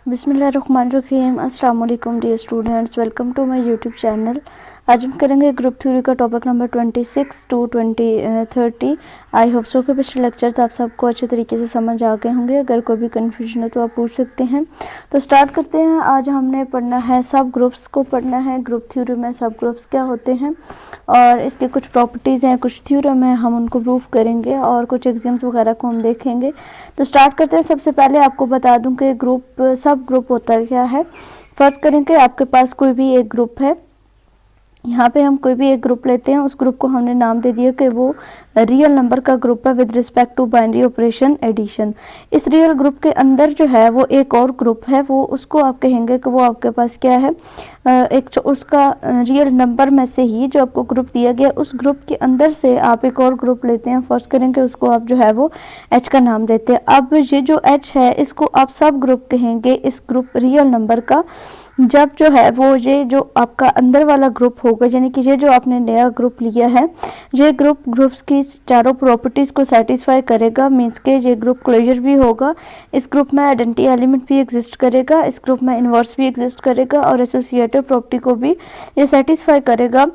बिस्मिल्लाहिर्रहमानिर्रहीम। अस्सलाम वालेकुम dear students, welcome to my YouTube channel. आज हम करेंगे ग्रुप थ्योरी का topic number 26 to 30। I hope so कि पिछले लेक्चर्स आप सबको अच्छे तरीके से समझ आ गए होंगे। अगर कोई भी कन्फ्यूजन है तो आप पूछ सकते हैं। तो स्टार्ट करते हैं। आज हमने पढ़ना है सब ग्रुप्स को पढ़ना है। ग्रुप थ्योरी में सब ग्रुप्स क्या होते हैं और इसके कुछ प्रॉपर्टीज़ हैं, कुछ थ्योरम है, हम उनको प्रूफ करेंगे और कुछ एग्जाम्स वगैरह को हम देखेंगे। तो स्टार्ट करते हैं। सबसे पहले आपको बता दूं कि ग्रुप सब ग्रुप होता है क्या है। फर्स्ट करें कि आपके पास कोई भी एक ग्रुप है। यहाँ पे हम कोई भी एक ग्रुप लेते हैं, उस ग्रुप को हमने नाम दे दिया कि वो रियल नंबर का ग्रुप है with respect to binary operation addition. इस रियल ग्रुप के अंदर जो है वो एक और ग्रुप है, वो उसको आप कहेंगे कि वो आपके पास क्या है, एक उसका रियल नंबर में से ही जो आपको ग्रुप दिया गया उस ग्रुप के अंदर से आप एक और ग्रुप लेते हैं। फर्स्ट करेंगे उसको आप जो है वो एच का नाम देते हैं। अब ये जो एच है इसको आप सब ग्रुप कहेंगे इस ग्रुप रियल नंबर का। जब जो है वो ये जो आपका अंदर वाला ग्रुप होगा, यानी कि ये जो आपने नया ग्रुप लिया है, ये ग्रुप्स की चारों प्रॉपर्टीज़ को सेटिस्फाई करेगा। मीन्स के ये ग्रुप क्लोजर भी होगा, इस ग्रुप में आइडेंटिटी एलिमेंट भी एग्जिस्ट करेगा, इस ग्रुप में इन्वर्स भी एग्जिस्ट करेगा और एसोसिएटिव प्रॉपर्टी को भी ये सेटिस्फाई करेगा।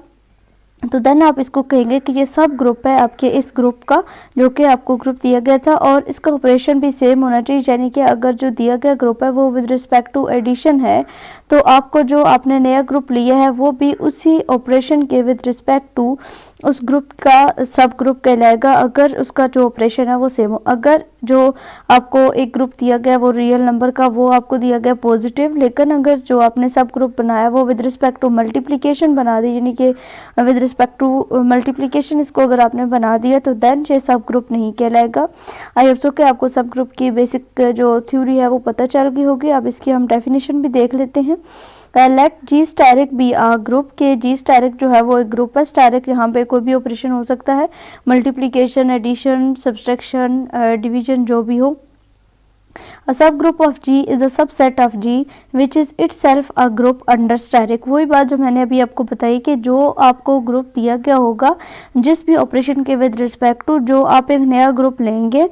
तो देन आप इसको कहेंगे कि ये सब ग्रुप है आपके इस ग्रुप का, जो कि आपको ग्रुप दिया गया था और इसका ऑपरेशन भी सेम होना चाहिए। यानी कि अगर जो दिया गया ग्रुप है वो विद रिस्पेक्ट टू एडिशन है तो आपको जो आपने नया ग्रुप लिया है वो भी उसी ऑपरेशन के विद रिस्पेक्ट टू उस ग्रुप का सब ग्रुप कहलाएगा, अगर उसका जो ऑपरेशन है वो सेम हो। अगर जो आपको एक ग्रुप दिया गया वो रियल नंबर का, वो आपको दिया गया पॉजिटिव, लेकिन अगर जो आपने सब ग्रुप बनाया वो विद रिस्पेक्ट टू मल्टीप्लिकेशन बना दी, यानी कि विद रिस्पेक्ट टू मल्टीप्लिकेशन इसको अगर आपने बना दिया तो देन ये सब ग्रुप नहीं कहलाएगा। आई होप सो कि आपको सब ग्रुप की बेसिक जो थ्योरी है वो पता चल गई होगी। अब इसकी हम डेफिनेशन भी देख लेते हैं। लेट जी स्टैरिक बी आ ग्रुप के जी स्टैरिक जो है वो एक ग्रुप है। स्टैरिक यहाँ पे कोई भी ऑपरेशन हो सकता है, मल्टीप्लिकेशन, एडिशन, सब्सट्रैक्शन, डिवीजन, जो भी हो। A subgroup of G is a subset of G which is itself a group under steric। वही बात जो मैंने अभी आपको बताई कि जो आपको ग्रुप दिया गया होगा जिस भी ऑपरेशन के विद रिस्पेक्ट टू जो आप एक नया ग्रुप लेंगे,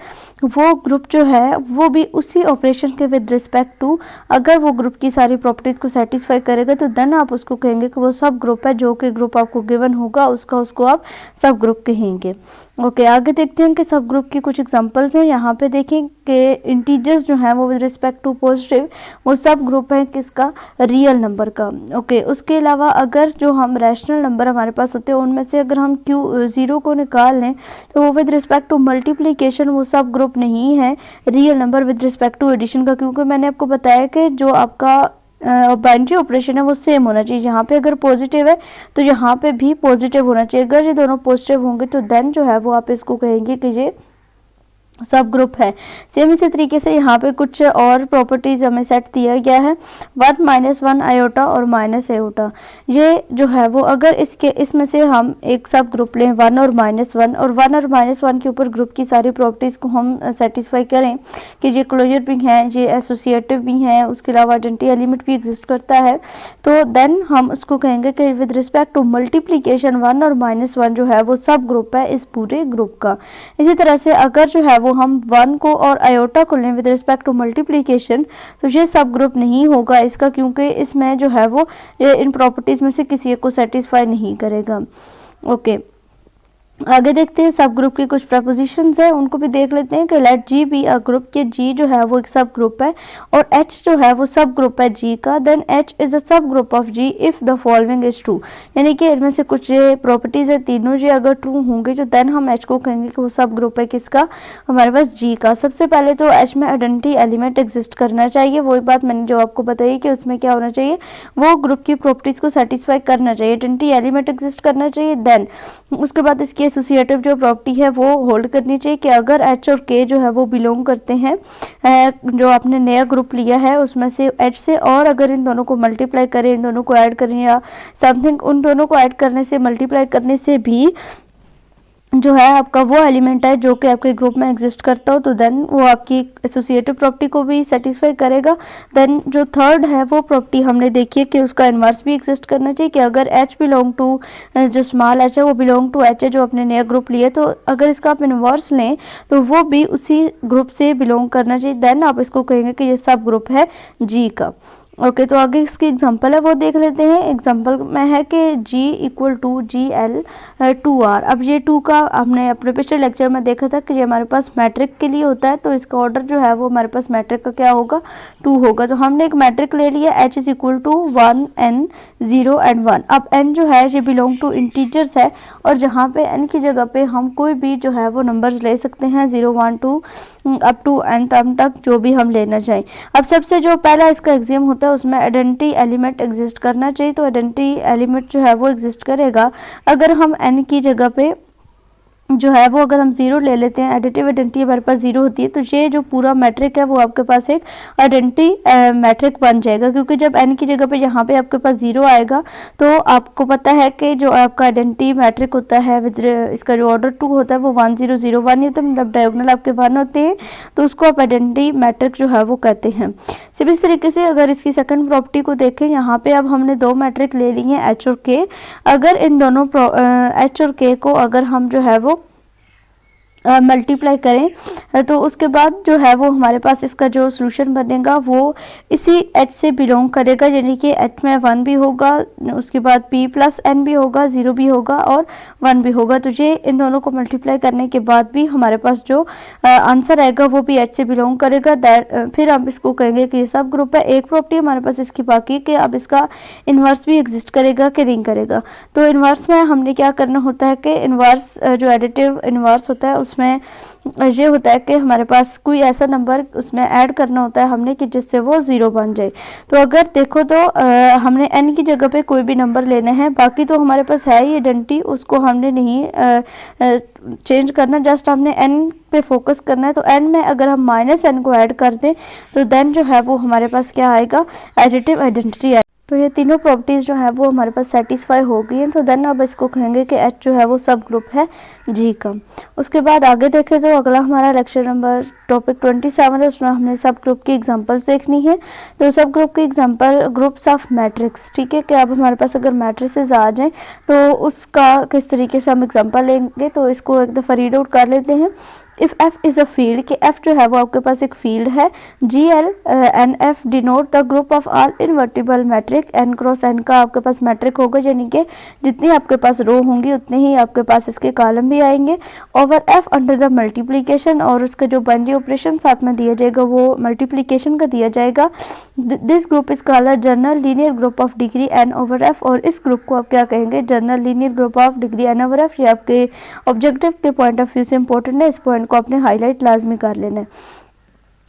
वो ग्रुप जो है वो भी उसी ऑपरेशन के विद रिस्पेक्ट टू अगर वो ग्रुप की सारी प्रॉपर्टीज़ को सेटिस्फाई करेगा तो देन आप उसको कहेंगे कि वो सब ग्रुप है। जो कि ग्रुप आपको गिवन होगा उसको आप सब ग्रुप कहेंगे। ओके, आगे देखते हैं कि सब ग्रुप की कुछ एग्जांपल्स हैं। यहाँ पे देखें कि इंटीजर्स जो हैं वो विद रिस्पेक्ट टू पॉजिटिव वो सब ग्रुप है किसका, रियल नंबर का। ओके, उसके अलावा अगर जो हम रैशनल नंबर हमारे पास होते हैं उनमें से अगर हम ज़ीरो को निकाल लें तो वो विद रिस्पेक्ट टू मल्टीप्लिकेशन वो सब ग्रुप नहीं है real number with respect to addition का, क्योंकि मैंने आपको बताया कि जो आपका बाइनरी ऑपरेशन है वो सेम होना चाहिए। यहाँ पे अगर पॉजिटिव है तो यहाँ पे भी पॉजिटिव होना चाहिए। अगर ये दोनों पॉजिटिव होंगे तो देन जो है वो आप इसको कहेंगे कि ये सब ग्रुप है। सेम इसी तरीके से यहाँ पे कुछ और प्रॉपर्टीज हमें सेट दिया गया है, 1 -1 आयोटा और माइनस आयोटा। ये जो है वो अगर इसमें से हम एक सब ग्रुप लें 1 और -1 और 1 और -1 के ऊपर ग्रुप की सारी प्रॉपर्टीज़ को हम सेटिस्फाई करें कि ये क्लोजर भी हैं, ये एसोसिएटिव भी हैं, उसके अलावा आइडेंटिटी एलिमेंट भी एग्जिस्ट करता है, तो देन हम उसको कहेंगे कि विद रिस्पेक्ट टू मल्टीप्लिकेशन 1 और -1 जो है वो सब ग्रुप है इस पूरे ग्रुप का। इसी तरह से अगर जो है वो हम 1 को और आयोटा को लें विद रिस्पेक्ट टू मल्टीप्लिकेशन तो ये सब ग्रुप नहीं होगा इसका, क्योंकि इसमें जो है वो इन प्रॉपर्टीज में से किसी एक को सेटिस्फाई नहीं करेगा। ओके, आगे देखते हैं सब ग्रुप की कुछ प्रपोजिशंस है, उनको भी देख लेते हैं कि let G be a group के जी जो है वो एक सब ग्रुप है और एच जो है वो सब ग्रुप है जी का। Then H is a subgroup of G if the following is true, यानी कि इनमें से कुछ ये प्रॉपर्टीज है तीनों ये अगर ट्रू होंगे तो देन हम एच को कहेंगे कि वो सब ग्रुप है किसका, हमारे पास जी का। सबसे पहले तो एच में आइडेंटिटी एलिमेंट एग्जिस्ट करना चाहिए। वही बात मैंने जो आपको बताई कि उसमें क्या होना चाहिए, वो ग्रुप की प्रॉपर्टीज को सेटिस्फाई करना चाहिए, आइडेंटिटी एलिमेंट एग्जिस्ट करना चाहिए। देन उसके बाद इसकी एसोसिएटिव जो प्रॉपर्टी है वो होल्ड करनी चाहिए कि अगर एच और के जो है वो बिलोंग करते हैं जो आपने नया ग्रुप लिया है उसमें से एच से, और अगर इन दोनों को मल्टीप्लाई करें, इन दोनों को ऐड करें या समथिंग उन दोनों को ऐड करने से मल्टीप्लाई करने से भी जो है आपका वो एलिमेंट है जो कि आपके ग्रुप में एग्जिस्ट करता हो, तो देन वो आपकी एसोसिएटिव प्रॉपर्टी को भी सेटिस्फाई करेगा। देन जो थर्ड है वो प्रॉपर्टी हमने देखी है कि उसका इन्वर्स भी एग्जिस्ट करना चाहिए, कि अगर H बिलोंग टू, जो स्मॉल h है वो बिलोंग टू H है जो अपने नया ग्रुप लिए, तो अगर इसका आप इन्वर्स लें तो वो भी उसी ग्रुप से बिलोंग करना चाहिए। देन आप इसको कहेंगे कि ये सब ग्रुप है G का। ओके, तो आगे इसकी एग्जांपल है वो देख लेते हैं। एग्जांपल में है कि G equal to GL 2R। अब ये 2 का हमने अपने पिछले लेक्चर में देखा था कि ये हमारे पास मैट्रिक के लिए होता है, तो इसका ऑर्डर जो है वो हमारे पास मैट्रिक का क्या होगा, 2 होगा। तो हमने एक मैट्रिक ले लिया H is equal to 1 N 0 and 1। अब N जो है ये बिलोंग टू इंटीजर्स है, और जहाँ पे N की जगह पे हम कोई भी जो है वो नंबर्स ले सकते हैं, 0 1 2 अप टू N तक जो भी हम लेना चाहें। अब सबसे जो पहला इसका एग्जाम होता है उसमें आइडेंटिटी एलिमेंट एग्जिस्ट करना चाहिए। तो आइडेंटिटी एलिमेंट जो है वो एग्जिस्ट करेगा अगर हम N की जगह पे जो है वो अगर हम 0 ले लेते हैं, एडिटिव आइडेंटिटी हमारे पास 0 होती है, तो ये जो पूरा मैट्रिक है वो आपके पास एक आइडेंटिटी मैट्रिक बन जाएगा, क्योंकि जब N की जगह पे यहाँ पे आपके पास 0 आएगा तो आपको पता है कि जो आपका आइडेंटिटी मैट्रिक होता है विद इसका जो ऑर्डर 2 होता है वो 1 0 0 1 ही होता है, मतलब डायगोनल आपके 1 होते हैं, तो उसको आप आइडेंटिटी मैट्रिक जो है वो कहते हैं। सिर्फ इस तरीके से अगर इसकी सेकंड प्रॉपर्टी को देखें, यहाँ पे अब हमने 2 मैट्रिक ले ली हैं H और K। अगर इन दोनों H और K को अगर हम जो है वो मल्टीप्लाई करें तो उसके बाद जो है वो हमारे पास इसका जो सोल्यूशन बनेगा वो इसी H से बिलोंग करेगा, यानी कि H में 1 भी होगा, उसके बाद P प्लस N भी होगा, 0 भी होगा और 1 भी होगा। तो ये इन दोनों को मल्टीप्लाई करने के बाद भी हमारे पास जो आंसर आएगा वो भी H से बिलोंग करेगा। फिर हम इसको कहेंगे कि ये सब ग्रुप है। एक प्रॉपर्टी हमारे पास इसकी बाकी कि अब इसका इन्वर्स भी एग्जिस्ट करेगा कि नहीं करेगा। तो इन्वर्स में हमने क्या करना होता है कि इन्वर्स जो एडिटिव इन्वर्स होता है उसमें ये होता है कि हमारे पास कोई ऐसा नंबर उसमें ऐड करना होता है हमने कि जिससे वो 0 बन जाए। तो अगर देखो तो हमने N की जगह पे कोई भी नंबर लेना है, बाकी तो हमारे पास है ही आइडेंटिटी, उसको हमने नहीं चेंज करना, जस्ट हमने N पे फोकस करना है। तो N में अगर हम -N को ऐड कर दें तो देन जो है वो हमारे पास क्या आएगा, एडिटिव आइडेंटिटी आएगी। तो ये तीनों प्रॉपर्टीज़ जो है वो हमारे पास सेटिस्फाई हो गई हैं, तो देन अब इसको कहेंगे कि H जो है वो सब ग्रुप है G का। उसके बाद आगे देखें तो अगला हमारा लेक्चर नंबर टॉपिक 27 है, उसमें हमने सब ग्रुप की एग्जांपल्स देखनी है। तो सब ग्रुप की एग्जांपल ग्रुप्स ऑफ मैट्रिक्स, ठीक है, कि अब हमारे पास अगर मैट्रिसेस आ जाएं तो उसका किस तरीके से हम एग्जांपल लेंगे, तो इसको एक दफ़ा रीड आउट कर लेते हैं। If F is a field, कि F जो है वो आपके पास एक फील्ड है, GL and F denote the group of all invertible matrix, N cross N का आपके पास मैट्रिक होगा, यानी कि जितनी आपके पास रो होंगी उतने ही आपके पास इसके कॉलम भी आएंगे, over F under the multiplication, और उसका जो बाइनरी ऑपरेशन साथ में दिया जाएगा वो मल्टीप्लिकेशन का दिया जाएगा। This group is called a general linear group of degree N over F, और इस ग्रुप को आप क्या कहेंगे, general linear group of degree N over F। ये आपके ऑब्जेक्टिव के पॉइंट ऑफ व्यू से इंपॉर्टेंट है, इस पॉइंट को आपने हाईलाइट लाजमी कर लेना है।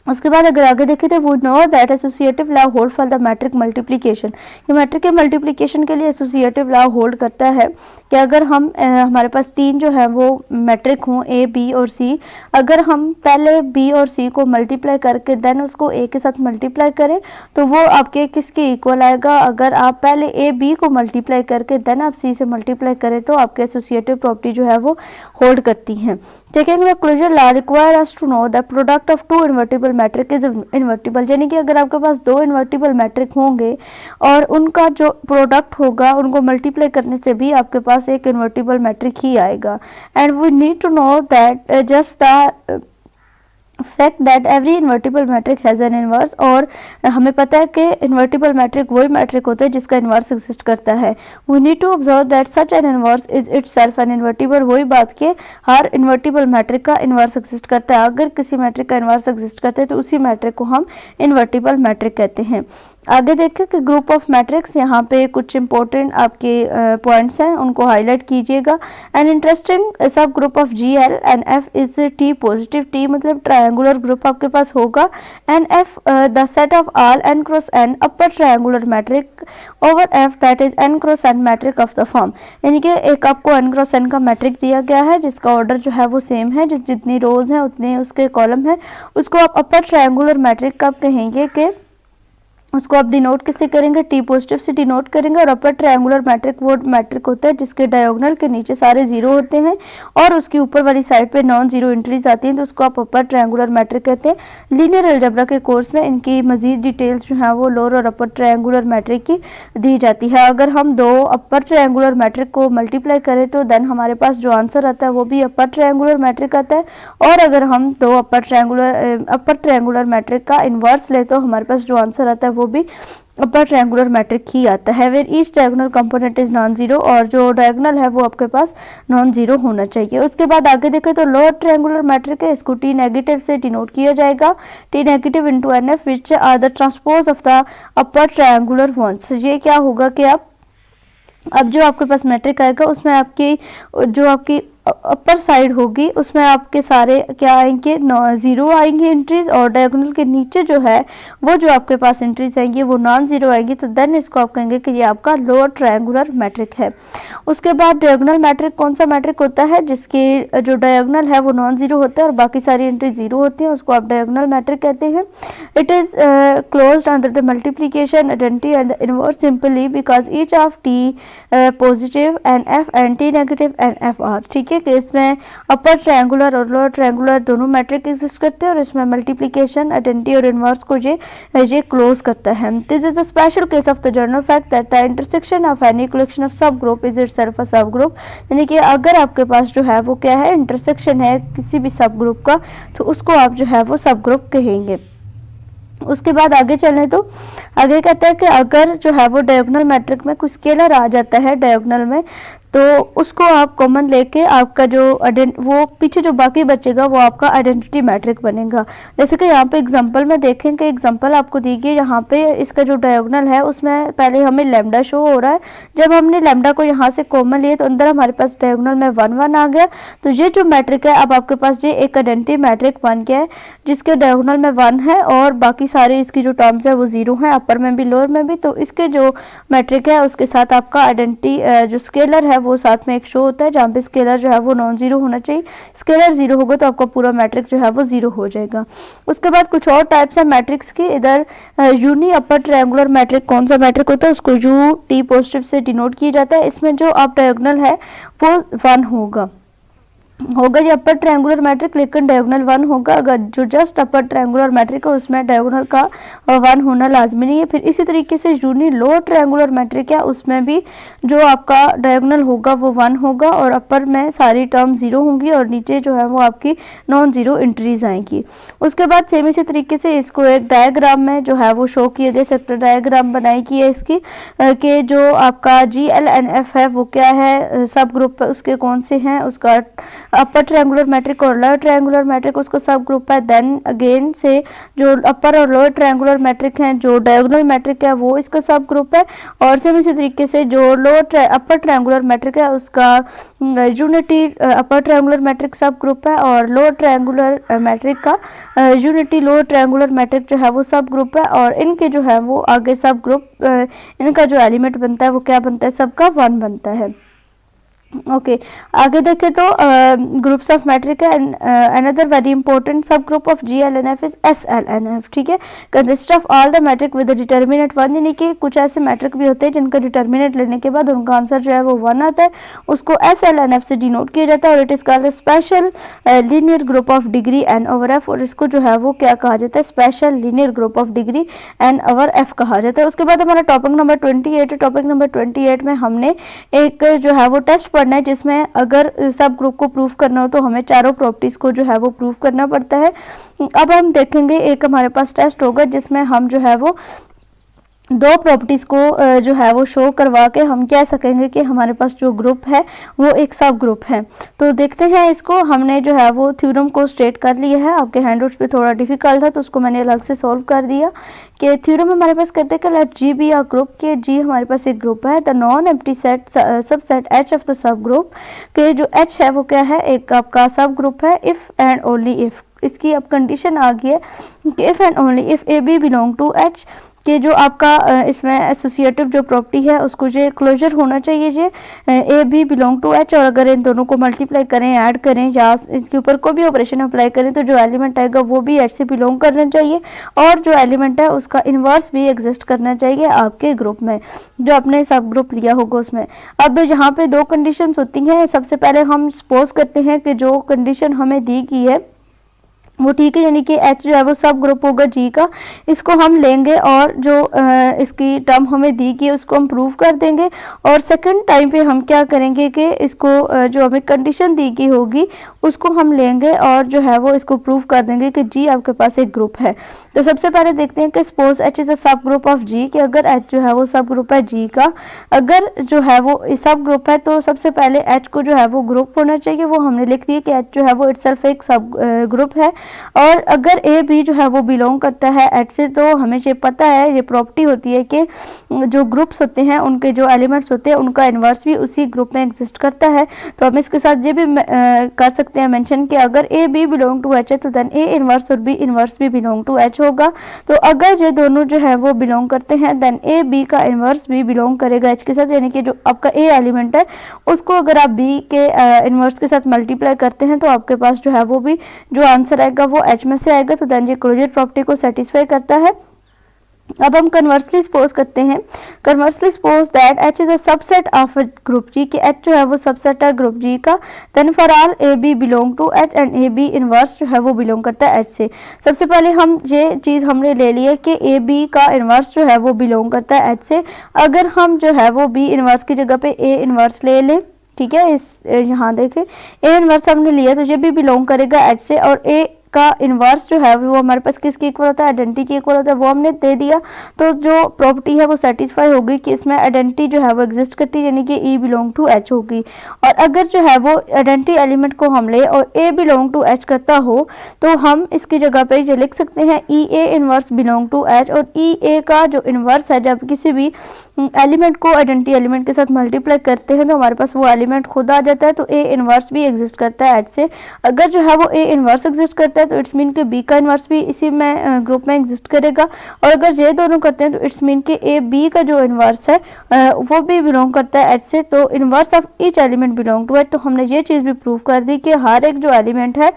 उसके बाद अगर आगे देखें तो वो know that associative law hold for the matrix multiplication, ये मैट्रिक के मल्टीप्लिकेशन के लिए एसोसिएटिव लॉ होल्ड करता है कि अगर हम हमारे पास 3 जो है वो मैट्रिक हों A B और C, अगर हम पहले B और C को मल्टीप्लाई करके देन उसको A के साथ मल्टीप्लाई करें तो वो आपके किसके इक्वल आएगा। अगर आप पहले A B को मल्टीप्लाई करके देन आप C से मल्टीप्लाई करें तो आपके एसोसिएटिव प्रॉपर्टी जो है वो होल्ड करती हैं। Taking the closure law require us to know the product of 2 invertible matrix is invertible, यानी कि अगर आपके पास 2 इन्वर्टिबल मैट्रिक होंगे और उनका जो प्रोडक्ट होगा उनको मल्टीप्लाई करने से भी आपके पास एक इन्वर्टिबल मैट्रिक ही आएगा। And we need to know that just the fact that every invertible matrix has an inverse, और हमें पता है कि इन्वर्टिबल मैट्रिक वही मैट्रिक होता है जिसका इन्वर्स एग्जिस्ट करता है। We need to observe that such an inverse is itself an invertible, वही बात कि हर इन्वर्टिबल मैट्रिक का इन्वर्स एग्जिस्ट करता है। अगर किसी मैट्रिक का इन्वर्स एग्जिस्ट करता है तो उसी मैट्रिक को हम इन्वर्टिबल मैट्रिक कहते हैं। आगे देखें कि ग्रुप ऑफ मैट्रिक्स, यहाँ पे कुछ इंपॉर्टेंट आपके पॉइंट्स हैं उनको हाईलाइट कीजिएगा। An interesting subgroup of GL and F is T positive, T मतलब ट्रायंगुलर ग्रुप आपके पास होगा, and F the set of all N cross N upper triangular matrix over F that is N cross N matrix of the form, यानी कि एक आपको N cross N का matrix दिया गया है जिसका ऑर्डर जो है वो सेम है, जितनी रोज हैं उतने उसके कॉलम है, उसको आप अपर ट्रायंगुलर मैट्रिक कब कहेंगे कि उसको आप डिनोट किससे करेंगे, टी पॉजिटिव से डिनोट करेंगे। और अपर ट्रायंगुलर मैट्रिक वो मैट्रिक होता है जिसके डायगोनल के नीचे सारे जीरो होते हैं और उसकी ऊपर वाली साइड पे नॉन जीरो एंट्रीज आती हैं, तो उसको आप अपर ट्रायंगुलर मैट्रिक कहते हैं। लीनियर अलजेब्रा के कोर्स में इनकी मजीद डिटेल्स जो है वो लोअर और अपर ट्रायंगुलर मैट्रिक की दी जाती है। अगर हम दो अपर ट्रायंगुलर मैट्रिक को मल्टीप्लाई करें तो देन हमारे पास जो आंसर आता है वो भी अपर ट्रायंगुलर मैट्रिक आता है। और अगर हम दो अपर ट्रायंगुलर मैट्रिक का इन्वर्स ले तो हमारे पास जो आंसर आता है वो भी अपर ट्रायंगुलर मैट्रिक ही आता है। Where each diagonal component is non zero, और जो डायगोनल है वो आपके पास नॉन जीरो होना चाहिए। उसके बाद आगे देखें तो लोअर ट्रायंगुलर मैट्रिक है, इसको टी नेगेटिव से डिनोट किया जाएगा, T negative into N F which are the transpose of the upper triangular ones. ये क्या होगा कि अब जो आपके पास मैट्रिक आएगा उसमें आपकी जो आपकी अपर साइड होगी उसमें आपके सारे क्या आएंगे, जीरो आएंगे एंट्रीज, और डायगोनल के नीचे जो है वो जो आपके पास एंट्रीज आएंगी वो नॉन जीरो आएंगी, तो देन इसको आप कहेंगे कि ये आपका लोअर ट्रायंगुलर मैट्रिक है। उसके बाद डायगोनल मैट्रिक कौन सा मैट्रिक होता है जिसके जो डायगोनल है वो नॉन जीरो होता है और बाकी सारी एंट्री जीरो होती है, उसको आप डायगोनल मैट्रिक कहते हैं। It is closed under the multiplication identity and the inverse simply because each of T positive and F and T negative and F R. ठीक है, कि इसमें अपर ट्रायंगुलर और लोअर ट्रायंगुलर दोनों मैट्रिक एग्जिस्ट करते हैं और इसमें मल्टीप्लिकेशन आइडेंटिटी और इनवर्स को ये क्लोज करता है। This is the special case of the general fact that the intersection of any collection of सब ग्रुप इज इटसेल्फ अ सब ग्रुप। यानी कि अगर आपके पास जो है वो क्या है, इंटरसेक्शन है किसी भी सब ग्रुप का, तो उसको आप जो है वो सब ग्रुप कहेंगे। उसके बाद आगे चलें तो आगे कहता है कि अगर जो है वो डायगोनल मैट्रिक में कुछ स्केलर आ जाता है डायगोनल में, तो उसको आप कॉमन लेके आपका जो वो पीछे जो बाकी बचेगा वो आपका आइडेंटिटी मैट्रिक बनेगा। जैसे कि यहाँ पे एग्जांपल में देखें कि एग्जांपल आपको दी गई, यहाँ पे इसका जो डायगोनल है उसमें पहले हमें लैम्डा शो हो रहा है। जब हमने लैम्डा को यहाँ से कॉमन लिए तो अंदर हमारे पास डायगोनल में 1 1 आ गया, तो ये जो मैट्रिक है अब आपके पास ये एक आइडेंटिटी मैट्रिक बन गया है जिसके डायगोनल में 1 है और बाकी सारे इसकी जो टर्म्स है वो 0 है, अपर में भी लोअर में भी। तो इसके जो मैट्रिक है उसके साथ आपका आइडेंटिटी जो स्केलर है वो साथ में एक शो होता है जहाँ पे स्केलर जो है वो नॉन जीरो होना चाहिए। स्केलर जीरो होगा तो आपका पूरा मैट्रिक जो है वो जीरो हो जाएगा। उसके बाद कुछ और टाइप्स है मैट्रिक्स की। इधर यूनी अपर ट्रायंगुलर मैट्रिक कौन सा मैट्रिक होता है, उसको यू टी पॉजिटिव से डिनोट किया जाता है। इसमें जो आप डायगोनल है वो 1 होगा ये अपर ट्रायंगुलर मैट्रिक, लेकिन डायगोनल 1 होगा। अगर जो जस्ट अपर ट्रायंगुलर मैट्रिक है उसमें डायगोनल का 1 होना लाजमी नहीं है। फिर इसी तरीके से यूनी लोअर ट्रायंगुलर मैट्रिक है उसमें भी जो आपका डायगोनल होगा वो 1 होगा और अपर में सारी टर्म 0 होंगी और नीचे जो है वो आपकी नॉन जीरो एंट्रीज आएंगी। उसके बाद सेम इसी तरीके से इसको एक डायग्राम में जो है वो शो किया गया, सेक्टर डायग्राम बनाई की है इसकी कि जो आपका GLNF है वो क्या है, सब ग्रुप उसके कौन से हैं, उसका अपर ट्रायंगुलर मैट्रिक और लोअर ट्रायंगुलर मैट्रिक उसका सब ग्रुप है। देन अगेन से जो अपर और लोअर ट्रायंगुलर मैट्रिक हैं, जो डायगोनल मैट्रिक है वो इसका सब ग्रुप है। और सेम इसी तरीके से जो अपर ट्रायंगुलर मैट्रिक है उसका यूनिटी अपर ट्रायंगुलर मैट्रिक सब ग्रुप है और लोअर ट्रायंगुलर मैट्रिक का यूनिटी लोअर ट्रायंगुलर मैट्रिक जो है वो सब ग्रुप है। और इनके जो है वो आगे सब ग्रुप इनका जो एलिमेंट बनता है वो क्या बनता है, सबका 1 बनता है। ओके आगे देखें तो ग्रुप्स ऑफ मैट्रिक है। Another very important subgroup of GLNF is SLNF। ठीक है, consist of all the matrix with determinant 1, यानी कि कुछ ऐसे मैट्रिक भी होते हैं जिनका डिटर्मिनेंट लेने के बाद उनका आंसर जो है वो 1 आता है, उसको SLNF से डिनोट किया जाता है। और it is called special linear group of degree N over F, और इसको जो है वो क्या कहा जाता है, special linear group of degree N over F कहा जाता है। उसके बाद हमारा टॉपिक नंबर 28 है। टॉपिक नंबर 28 में हमने एक जो है वो टेस्ट पढ़ना है जिसमें अगर सब ग्रुप को प्रूफ करना हो तो हमें चारों प्रॉपर्टीज को जो है वो प्रूफ करना पड़ता है। अब हम देखेंगे एक हमारे पास टेस्ट होगा जिसमें हम जो है वो दो प्रॉपर्टीज को जो है वो शो करवा के हम कह सकेंगे कि हमारे पास जो ग्रुप है वो एक सब ग्रुप है। तो देखते हैं इसको। हमने जो है वो थ्योरम को स्टेट कर लिया है, आपके हैंडआउट्स पे थोड़ा डिफिकल्ट था तो उसको मैंने अलग से सॉल्व कर दिया कि थ्योरम हमारे पास कहते हैं कि let G be a group, के G हमारे पास एक ग्रुप है। The non empty set subset H of the subgroup, के जो H है वो क्या है, एक आपका सब ग्रुप है इफ एंड ओनली इफ। इसकी अब कंडीशन आ गई है कि if and only if A B belong to H, कि जो आपका इसमें एसोसिएटिव जो प्रॉपर्टी है उसको जो क्लोजर होना चाहिए जो A B belong to H, और अगर इन दोनों को मल्टीप्लाई करें, ऐड करें या इसके ऊपर कोई भी ऑपरेशन अप्लाई करें तो जो एलिमेंट आएगा वो भी एच से बिलोंग करना चाहिए, और जो एलिमेंट है उसका इन्वर्स भी एग्जिस्ट करना चाहिए आपके ग्रुप में, जो आपने सब ग्रुप लिया होगा उसमें। अब यहाँ पे दो कंडीशन होती हैं। सबसे पहले हम सपोज करते हैं कि जो कंडीशन हमें दी गई है वो ठीक है, यानी कि एच जो है वो सब ग्रुप होगा जी का, इसको हम लेंगे और जो इसकी टर्म हमें दी गई उसको हम प्रूव कर देंगे, और सेकंड टाइम पे हम क्या करेंगे कि इसको जो हमें कंडीशन दी गई होगी उसको हम लेंगे और जो है वो इसको प्रूव कर देंगे कि जी आपके पास एक ग्रुप है। तो सबसे पहले देखते हैं कि suppose H is a subgroup of जी, कि अगर एच जो है वो सब ग्रुप है जी का, अगर जो है वो सब ग्रुप है तो सबसे पहले एच को जो है वो ग्रुप होना चाहिए, वो हमने लिख दिया कि एच जो है वो इटसेल्फ एक सब ग्रुप है। और अगर ए बी जो है वो बिलोंग करता है एच से, तो हमें ये पता है, ये प्रॉपर्टी होती है कि जो ग्रुप्स होते हैं उनके जो एलिमेंट्स होते हैं उनका इन्वर्स भी उसी ग्रुप में एग्जिस्ट करता है। तो हम इसके साथ ये भी कर सकते हैं मेंशन कि अगर A B belong to H है तो देन ए इन्वर्स और बी इन्वर्स भी बिलोंग टू एच होगा। तो अगर ये दोनों जो है वो बिलोंग करते हैं देन ए बी का इन्वर्स भी बिलोंग करेगा एच के साथ, यानी कि जो आपका ए एलिमेंट है उसको अगर आप बी के इन्वर्स के साथ मल्टीप्लाई करते हैं तो आपके पास जो है वो भी जो आंसर आएगा वो एच में से आएगा। तो देन ये क्लोजर प्रॉपर्टी को सेटिस्फाई करता है। अब हम कन्वर्सली सपोज करते हैं, conversely suppose that H is a subset of group G, कि एच जो है वो सबसेट है ग्रुप जी का, then for all A B belong to H and A B inverse जो है वो बिलोंग करता है एच से। सबसे पहले हम ये चीज़ हमने ले ली है कि ए बी का इनवर्स जो है वो बिलोंग करता है एच से। अगर हम जो है वो बी इनवर्स की जगह पे ए इनवर्स ले लें, ठीक है, इस यहाँ देखें ए इनवर्स हमने लिया तो ये भी बिलोंग करेगा एच से, और ए का इन्वर्स जो है वो हमारे पास किसके इक्वल होता है, आइडेंटिटी के इक्वल होता है, वो हमने दे दिया। तो जो प्रॉपर्टी है वो सेटिस्फाई होगी कि इसमें आइडेंटिटी जो है वो एग्जिस्ट करती है, यानी कि ई बिलोंग टू एच होगी। और अगर जो है वो आइडेंटिटी एलिमेंट को हम ले और ए बिलोंग टू एच करता हो तो हम इसकी जगह पे ये लिख सकते हैं E A inverse belong to H, और ई ए का जो इनवर्स है जब किसी भी एलिमेंट को आइडेंटिटी एलिमेंट के साथ मल्टीप्लाई करते हैं तो हमारे पास वो एलिमेंट खुद आ जाता है। तो ए इनवर्स भी एग्जिस्ट करता है एच से। अगर जो है वो ए इनवर्स एग्जिस्ट करता है तो इट्स मीन के बी का इनवर्स भी इसी में ग्रुप में एग्जिस्ट करेगा, और अगर ये दोनों करते हैं तो इट्स मीन के ए बी का जो इनवर्स है वो भी बिलोंग करता है एच से। तो inverse of each element belong to H. तो हमने ये चीज़ भी प्रूव कर दी कि हर एक जो एलिमेंट है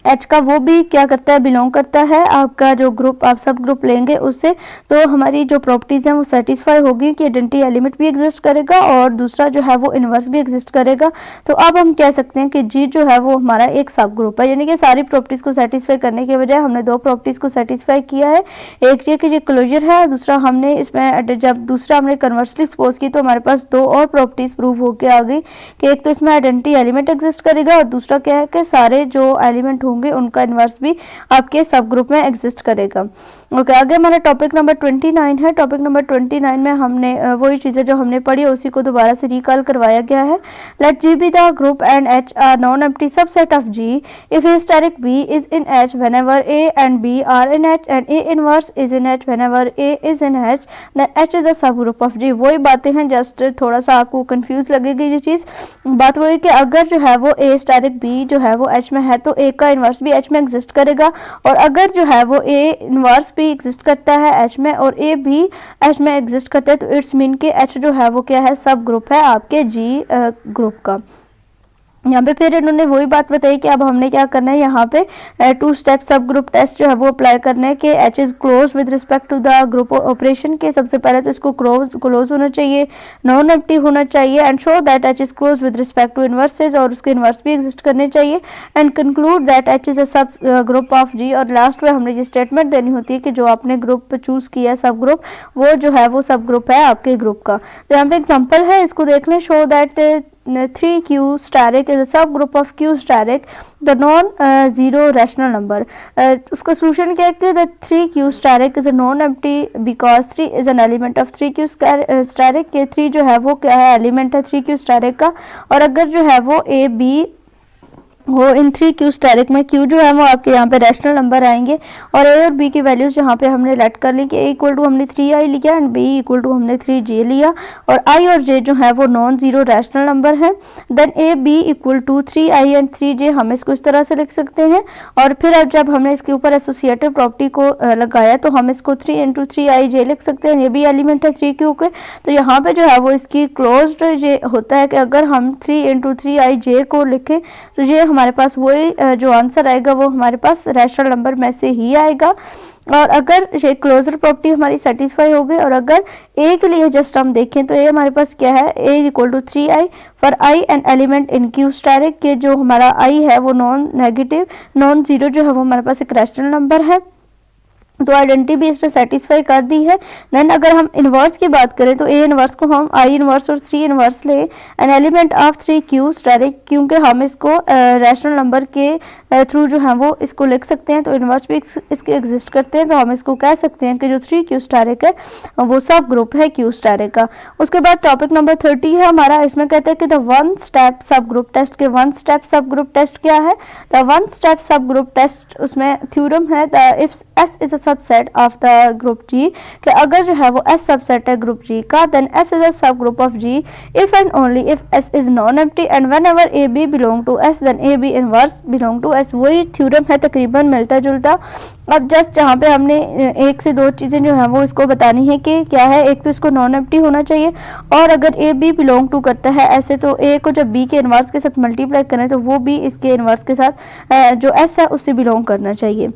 एच का वो भी क्या करता है, बिलोंग करता है आपका जो ग्रुप, आप सब ग्रुप लेंगे उससे। तो हमारी जो प्रॉपर्टीज़ हैं वो सेटिस्फाई होगी कि आइडेंटिटी एलिमेंट भी एग्जिस्ट करेगा और दूसरा जो है वो इनवर्स भी एग्जिस्ट करेगा। तो अब हम कह सकते हैं कि जी जो है वो हमारा एक सब ग्रुप है, यानी कि सारी प्रॉपर्टीज़ को सेटिस्फाई करने के बजाय हमने दो प्रॉपर्टीज़ को सेटिस्फाई किया है। एक ये कि ये क्लोजर है, दूसरा हमने इसमें जब दूसरा हमने कन्वर्सली सपोज की तो हमारे पास दो और प्रॉपर्टीज़ प्रूव होकर आ गई कि एक तो इसमें आइडेंटिटी एलिमेंट एग्जिस्ट करेगा और दूसरा क्या है कि सारे जो एलिमेंट होंगे उनका इन्वर्स भी आपके सब ग्रुप में एग्जिस्ट करेगा। ओके, आगे हमारा टॉपिक नंबर 29 है। टॉपिक नंबर 29 में हमने वही चीज़ें जो हमने पढ़ी उसी को दोबारा से रिकॉल करवाया गया है। Let G be the group and H are non empty subset of G if hysteric B is in H whenever A and B are in H and A inverse is in H whenever A is in H, then H is a subgroup of जी। वही बातें हैं, just थोड़ा सा आपको confuse लगेगी ये चीज़। बात वही कि अगर जो है वो ए हिस्टेरिक बी जो है वो एच में है तो ए का इनवर्स भी एच में एग्जिस्ट करेगा, और अगर जो है वो ए इनवर्स भी एग्जिस्ट करता है एच में और ए भी एच में एग्जिस्ट करता है तो इट्स मीन के एच जो है वो क्या है, सब ग्रुप है आपके जी ग्रुप का। यहाँ पे फिर इन्होंने वही बात बताई कि अब हमने क्या करना है, यहाँ पे two step subgroup test जो है वो अप्लाई करना है कि H is close with respect to the group operation के। सबसे पहले तो इसको क्लोज होना चाहिए, नॉन एम्प्टी होना चाहिए, and show that H is close with respect to inverses, और उसके इनवर्स भी एग्जिस्ट करने चाहिए, and conclude that H is a subgroup of जी। और लास्ट में हमने ये स्टेटमेंट देनी होती है कि जो आपने ग्रुप चूज किया है सब ग्रुप, वो जो है वो सब ग्रुप है आपके ग्रुप का। तो यहाँ पे एग्जाम्पल है, इसको देख लें। Show that 3q steric is a subgroup of q steric the non zero rational number। उसका सोल्यूशन क्या है, that 3q steric is a non empty because 3 is an element of 3q steric के 3 जो है वो क्या है, एलिमेंट है 3q steric का। और अगर जो है वो a b वो इन 3 क्यू स्टेरिक में क्यू जो है वो आपके यहाँ पे रैशनल नंबर आएंगे और ए और बी की वैल्यूज जहाँ पे हमने लेट कर ली कि ए इक्वल टू हमने 3i लिया एंड बी इक्वल टू हमने 3j लिया और आई और जे जो है वो नॉन जीरो रैशनल नंबर है। Then A B equal to 3i and 3j हम इसको इस तरह से लिख सकते हैं और फिर अब जब हमने इसके ऊपर एसोसिएटिव प्रॉपर्टी को लगाया तो हम इसको 3 इंटू 3ij लिख सकते हैं। ये भी एलिमेंट है 3q के, तो यहाँ पे जो है वो इसकी क्लोज्ड ये होता है कि अगर हम 3 इंटू 3ij को लिखें तो ये हमारे पास वही जो आंसर आएगा वो हमारे पास रैशनल नंबर में से ही आएगा। और अगर ये क्लोजर प्रॉपर्टी हमारी सेटिस्फाई हो गई और अगर ए के लिए जस्ट हम देखें तो ए हमारे पास क्या है, A equal to 3i for I an element in Q asterisk के जो हमारा आई है वो नॉन नेगेटिव नॉन जीरो जो है वो हमारे पास एक रैशनल नंबर है, तो आइडेंटिटी भी इसने सेटिस्फाई कर दी है। देन अगर हम इनवर्स की बात करें तो ए इनवर्स को हम आई इनवर्स और 3 इनवर्स ले an element of 3q steric, क्योंकि हम इसको रैशनल नंबर के थ्रू जो है वो इसको लिख सकते हैं, तो इनवर्स भी इसके एग्जिस्ट करते हैं, तो हम इसको कह सकते हैं कि जो 3q स्टेरिक है वो सब ग्रुप है q स्टेरिक का। उसके बाद टॉपिक नंबर 30 है हमारा, इसमें कहते हैं कि the one step subgroup test के one step subgroup test क्या है। The one step subgroup test उसमें थ्योरम है if S is subset of the group G, कि अगर जो है वो S सबसेट है ग्रुप G का then S is a subgroup of G if and only if S is non empty and whenever AB belong to S then AB inverse belong to S। वही theorem है तकरीबन मिलता जुलता। अब just यहाँ पे हमने एक से दो चीजें जो है वो इसको बतानी है कि क्या है, एक तो इसको नॉन एम्प्टी होना चाहिए और अगर AB बिलोंग टू करता है ऐसे तो A को जब B के इनवर्स के साथ मल्टीप्लाई करें तो वो भी इसके इनवर्स के साथ जो S है उससे बिलोंग करना चाहिए।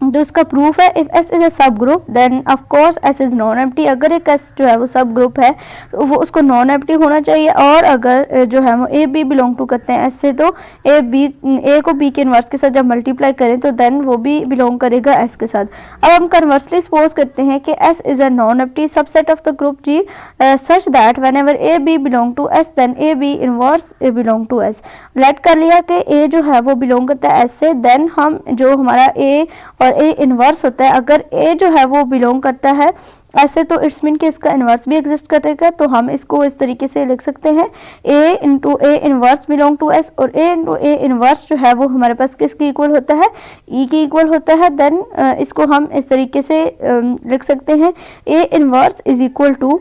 तो इसका प्रूफ है if S is a subgroup then of course S is non empty. अगर एक S जो है वो सब ग्रुप है तो वो उसको नॉन एम्प्टी होना चाहिए और अगर जो है वो A B बिलोंग टू करते हैं S से तो A को B के इनवर्स के साथ जब मल्टीप्लाई करें तो देन वो भी बिलोंग करेगा S के साथ। अब हम कन्वर्सली सपोज करते हैं कि S is a non empty subset of the group G such that whenever A B belong to S then A B inverse belong to S। Let कर लिया कि A जो है वो बिलोंग करता है S से, देन हम जो हमारा A और ए इनवर्स होता है, अगर ए जो है वो बिलोंग करता है ऐसे तो इट्स मीन कि इसका इनवर्स भी एग्जिस्ट करेगा, तो हम इसको इस तरीके से लिख सकते हैं A into A inverse belong to S और ए इंटू ए इनवर्स जो है वो हमारे पास किसके इक्वल होता है, ई के इक्वल होता है। देन इसको हम इस तरीके से लिख सकते हैं A inverse is equal to,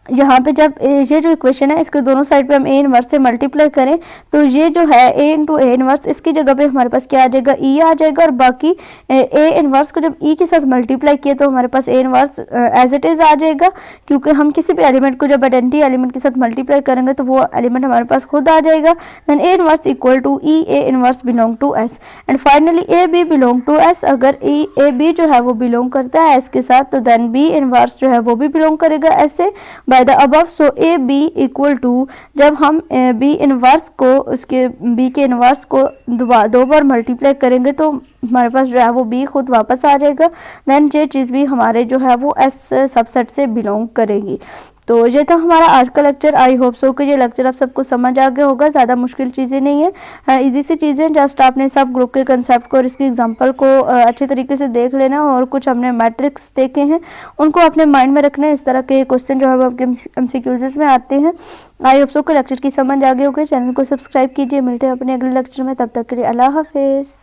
यहाँ पे जब ये जो इक्वेशन है इसके दोनों साइड पे हम ए इनवर्स से मल्टीप्लाई करें तो ये जो है ए इंटू ए इनवर्स इसकी जगह पे हमारे पास क्या आ जाएगा, ई आ जाएगा और बाकी ए इनवर्स को जब ई के साथ मल्टीप्लाई किया तो हमारे पास A inverse as it is आ जाएगा, क्योंकि हम किसी भी एलिमेंट को जब आइडेंटिटी एलिमेंट के साथ मल्टीप्लाई करेंगे तो वो एलिमेंट हमारे पास खुद आ जाएगा। Then A inverse equal to E A inverse belong to S and finally A B belong to S. अगर ए बी जो है वो बिलोंग करता है एस के साथ तो देन बी इनवर्स जो है वो भी बिलोंग करेगा एस से by the above. So A B equal to जब हम बी इनवर्स को उसके बी के इनवर्स को दो बार मल्टीप्लाई करेंगे तो हमारे पास जो है वो बी खुद वापस आ जाएगा। देन ये चीज़ भी हमारे जो है वो एस सबसेट से बिलोंग करेगी। तो ये था हमारा आज का लेक्चर। आई होप सो कि ये लेक्चर आप सबको समझ आ गया होगा। ज़्यादा मुश्किल चीज़ें नहीं है, इजी सी चीज़ें, जस्ट आपने सब ग्रुप के कंसेप्ट को और इसकी एग्जांपल को अच्छे तरीके से देख लेना और कुछ हमने मैट्रिक्स देखे हैं उनको अपने माइंड में रखना है। इस तरह के क्वेश्चन जो है वो आपके MCQs में आते हैं। आई होप सो कि लेक्चर की समझ आ गई होगी। चैनल को सब्सक्राइब कीजिए। मिलते हैं अपने अगले लेक्चर में, तब तक के लिए अल्लाह हाफिज़।